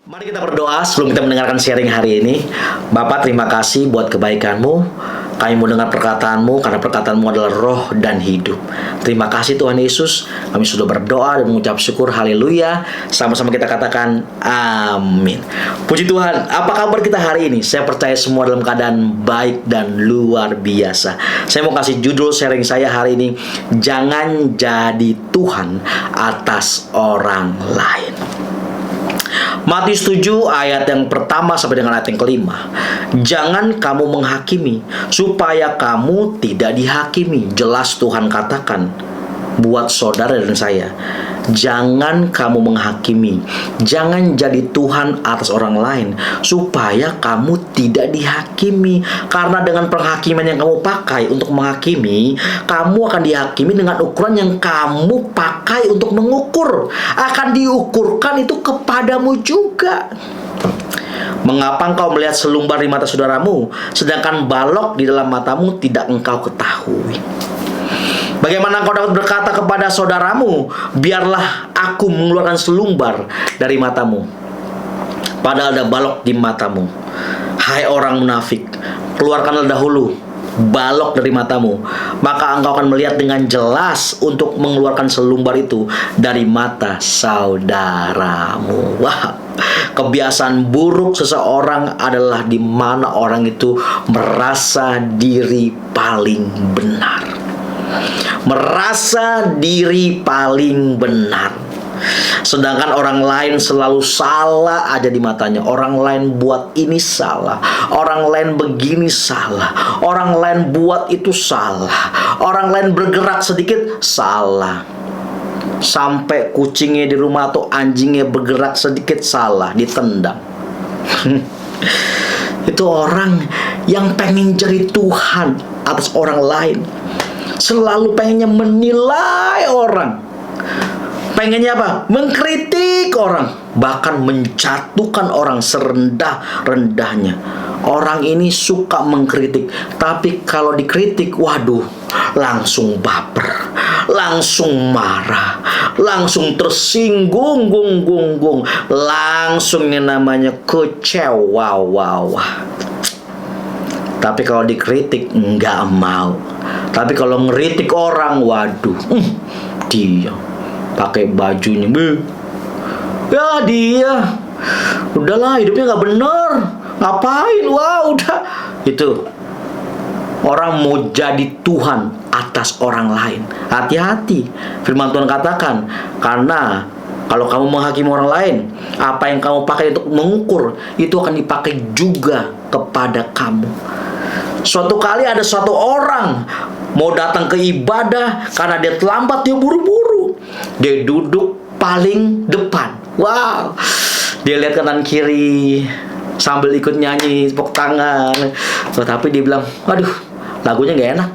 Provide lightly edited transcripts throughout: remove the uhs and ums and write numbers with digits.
Mari kita berdoa sebelum kita mendengarkan sharing hari ini. Bapak, terima kasih buat kebaikan-Mu. Kami mau dengar perkataan-Mu karena perkataan-Mu adalah roh dan hidup. Terima kasih Tuhan Yesus. Kami sudah berdoa dan mengucap syukur. Haleluya. Sama-sama kita katakan amin. Puji Tuhan. Apa kabar kita hari ini? Saya percaya semua dalam keadaan baik dan luar biasa. Saya mau kasih judul sharing saya hari ini, jangan jadi Tuhan atas orang lain. Matius 7 ayat yang pertama sampai dengan ayat yang kelima. Jangan kamu menghakimi supaya kamu tidak dihakimi. Jelas Tuhan katakan buat saudara dan saya, jangan kamu menghakimi. Jangan jadi Tuhan atas orang lain supaya kamu tidak dihakimi. Karena dengan penghakiman yang kamu pakai untuk menghakimi, kamu akan dihakimi dengan ukuran yang kamu pakai untuk mengukur. Akan diukurkan itu kepadamu juga. Mengapa engkau melihat selumbar di mata saudaramu, sedangkan balok di dalam matamu tidak engkau ketahui? Bagaimana engkau dapat berkata kepada saudaramu, biarlah aku mengeluarkan selumbar dari matamu, padahal ada balok di matamu? Hai orang munafik, keluarkanlah dahulu balok dari matamu, maka engkau akan melihat dengan jelas untuk mengeluarkan selumbar itu dari mata saudaramu. Wah, kebiasaan buruk seseorang adalah di mana orang itu merasa diri paling benar. Merasa diri paling benar, sedangkan orang lain selalu salah aja di matanya. Orang lain buat ini salah, orang lain begini salah, orang lain buat itu salah, orang lain bergerak sedikit salah. Sampai kucingnya di rumah atau anjingnya bergerak sedikit salah, ditendang. Itu orang yang pengen jadi Tuhan atas orang lain. Selalu pengennya menilai orang. Pengennya apa? Mengkritik orang. Bahkan menjatuhkan orang serendah-rendahnya. Orang ini suka mengkritik, tapi kalau dikritik, waduh, langsung baper, langsung marah, langsung tersinggung, langsung yang namanya kecewa. Tapi kalau dikritik nggak mau. Tapi kalau ngeritik orang, waduh, dia pakai bajunya, ya dia, udahlah hidupnya nggak bener, ngapain? Wah udah, itu orang mau jadi Tuhan atas orang lain. Hati-hati, firman Tuhan katakan, karena kalau kamu menghakimi orang lain, apa yang kamu pakai untuk mengukur itu akan dipakai juga kepada kamu. Suatu kali ada suatu orang mau datang ke ibadah, karena dia terlambat, dia buru-buru. Dia duduk paling depan. Wow. Dia lihat kanan kiri sambil ikut nyanyi, tepuk tangan. Tetapi dia bilang, waduh, lagunya gak enak.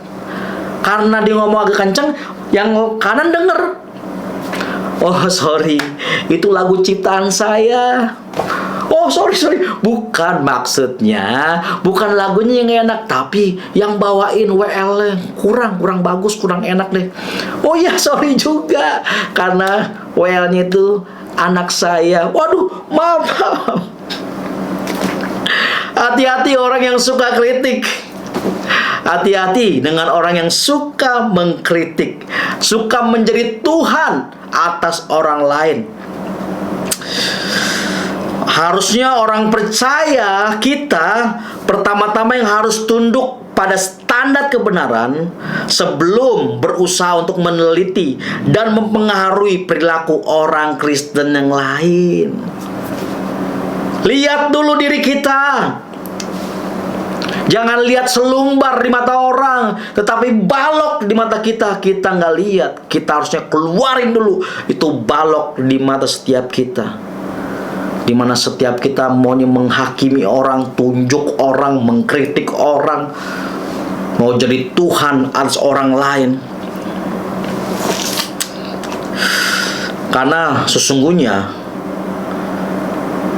Karena dia ngomong agak kenceng, yang kanan denger. Oh sorry, itu lagu ciptaan saya. Oh sorry, bukan maksudnya, bukan lagunya yang enak, tapi yang bawain WL kurang bagus, kurang enak deh. Oh iya sorry juga, karena WL-nya itu anak saya. Waduh, maaf. Hati-hati orang yang suka kritik. Hati-hati dengan orang yang suka mengkritik, suka menjadi Tuhan atas orang lain. Harusnya orang percaya kita pertama-tama yang harus tunduk pada standar kebenaran sebelum berusaha untuk meneliti dan mempengaruhi perilaku orang Kristen yang lain. Lihat dulu diri kita. Jangan lihat selumbar di mata orang, tetapi balok di mata kita. Kita nggak lihat. Kita harusnya keluarin dulu itu balok di mata setiap kita. Dimana setiap kita maunya menghakimi orang, tunjuk orang, mengkritik orang, mau jadi Tuhan atas orang lain. Karena sesungguhnya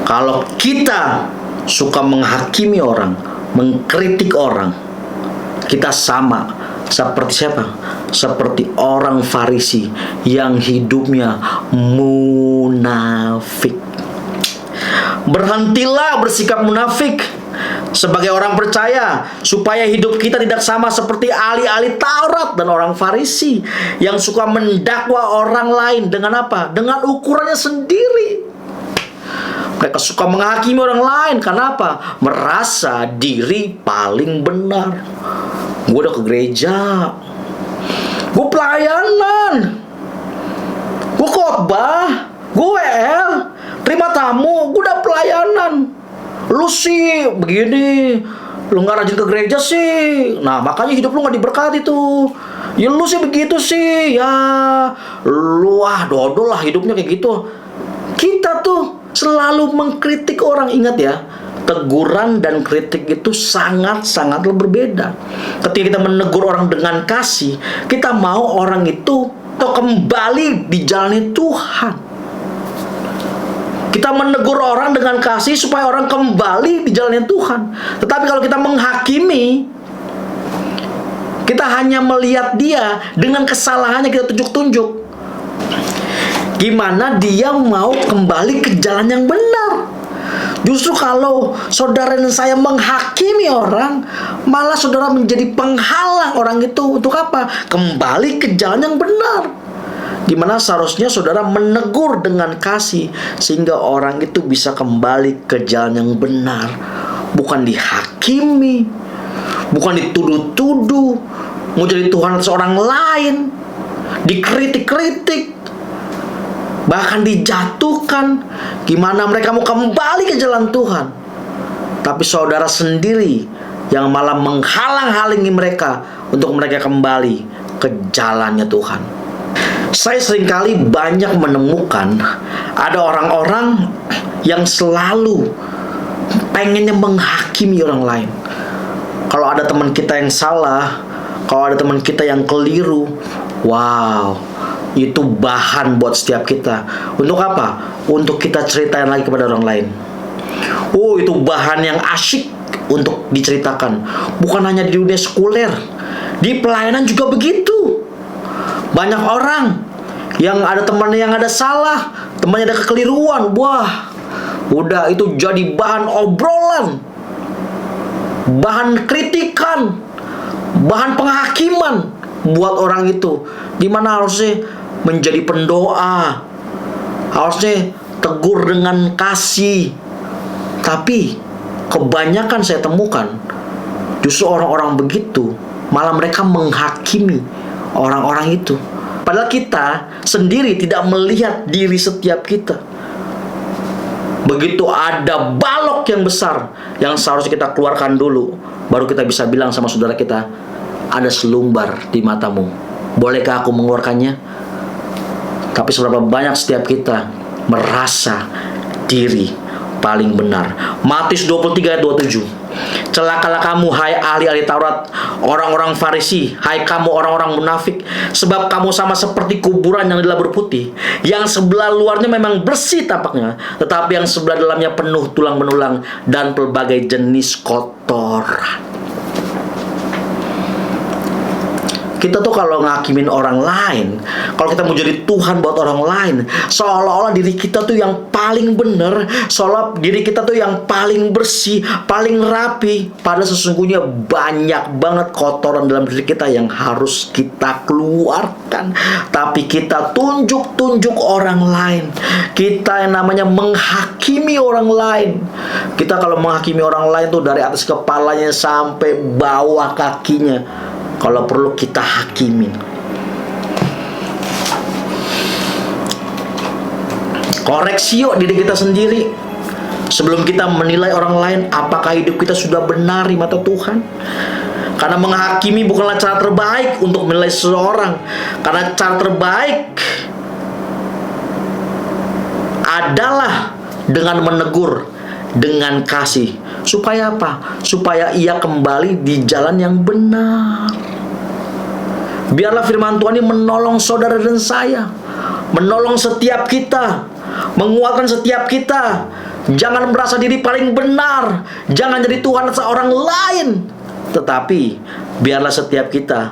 kalau kita suka menghakimi orang, mengkritik orang, kita sama seperti siapa? Seperti orang Farisi yang hidupnya munafik. Berhentilah bersikap munafik sebagai orang percaya, supaya hidup kita tidak sama seperti ahli-ahli Taurat dan orang Farisi yang suka mendakwa orang lain dengan apa? Dengan ukurannya sendiri. Mereka suka menghakimi orang lain karena apa? Merasa diri paling benar. Gue udah ke gereja, gue pelayanan, gue khotbah, gue WL, terima tamu, gue udah pelayanan. Lu sih begini, lu gak rajin ke gereja sih. Nah makanya hidup lu gak diberkati tuh. Ya lu sih begitu sih. Ya lu dodol lah hidupnya kayak gitu. Kita tuh selalu mengkritik orang. Ingat ya, teguran dan kritik itu sangat-sangatlah berbeda. Ketika kita menegur orang dengan kasih, kita mau orang itu kembali di jalan Tuhan. Kita menegur orang dengan kasih supaya orang kembali di jalan Tuhan. Tetapi kalau kita menghakimi, kita hanya melihat dia dengan kesalahannya, kita tunjuk-tunjuk. Gimana dia mau kembali ke jalan yang benar? Justru kalau saudara dan saya menghakimi orang, malah saudara menjadi penghalang orang itu untuk apa? Kembali ke jalan yang benar. Dimana seharusnya saudara menegur dengan kasih sehingga orang itu bisa kembali ke jalan yang benar. Bukan dihakimi, bukan dituduh-tuduh, mau jadi Tuhan atas orang lain, dikritik-kritik, bahkan dijatuhkan. Gimana mereka mau kembali ke jalan Tuhan, tapi saudara sendiri yang malah menghalang-halangi mereka untuk mereka kembali ke jalannya Tuhan. Saya seringkali banyak menemukan ada orang-orang yang selalu pengennya menghakimi orang lain. Kalau ada teman kita yang salah, kalau ada teman kita yang keliru, wow, itu bahan buat setiap kita. Untuk apa? Untuk kita ceritain lagi kepada orang lain. Oh, itu bahan yang asyik untuk diceritakan. Bukan hanya di dunia sekuler, di pelayanan juga begitu. Banyak orang yang ada temannya yang ada salah, temannya ada kekeliruan, wah, udah itu jadi bahan obrolan, bahan kritikan, bahan penghakiman buat orang itu. Dimana harusnya menjadi pendoa, harusnya tegur dengan kasih. Tapi kebanyakan saya temukan justru orang-orang begitu malah mereka menghakimi orang-orang itu. Padahal kita sendiri tidak melihat diri setiap kita. Begitu ada balok yang besar yang seharusnya kita keluarkan dulu, baru kita bisa bilang sama saudara kita, ada selumbar di matamu, bolehkah aku mengeluarkannya? Tapi seberapa banyak setiap kita merasa diri paling benar. Matius 23 ayat 27. Celakalah kamu, hai ahli-ahli Taurat, orang-orang Farisi, hai kamu orang-orang munafik, sebab kamu sama seperti kuburan yang dilabur putih, yang sebelah luarnya memang bersih tampaknya, tetapi yang sebelah dalamnya penuh tulang benulang dan pelbagai jenis kotoran. Kita tuh kalau ngakimin orang lain, kalau kita mau jadi Tuhan buat orang lain, seolah-olah diri kita tuh yang paling benar, seolah diri kita tuh yang paling bersih, paling rapi. Padahal sesungguhnya banyak banget kotoran dalam diri kita yang harus kita keluarkan. Tapi kita tunjuk-tunjuk orang lain. Kita yang namanya menghakimi orang lain. Kita kalau menghakimi orang lain tuh dari atas kepalanya sampai bawah kakinya, kalau perlu kita hakimin. Koreksi yuk diri kita sendiri sebelum kita menilai orang lain apakah hidup kita sudah benar di mata Tuhan. Karena menghakimi bukanlah cara terbaik untuk menilai seseorang. Karena cara terbaik adalah dengan menegur dengan kasih. Supaya apa? Supaya ia kembali di jalan yang benar. Biarlah firman Tuhan ini menolong saudara dan saya, menolong setiap kita, menguatkan setiap kita. Jangan merasa diri paling benar, jangan jadi Tuhan atas orang lain. Tetapi biarlah setiap kita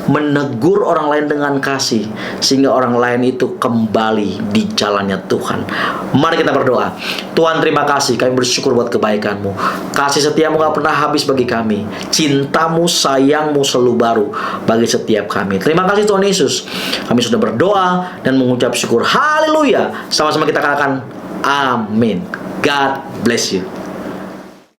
menegur orang lain dengan kasih, sehingga orang lain itu kembali di jalannya Tuhan. Mari kita berdoa. Tuhan, terima kasih, kami bersyukur buat kebaikan-Mu. Kasih setiamu gak pernah habis bagi kami. Cintamu, sayangmu selalu baru bagi setiap kami. Terima kasih Tuhan Yesus. Kami sudah berdoa dan mengucap syukur. Haleluya. Sama-sama kita katakan amin. God bless you.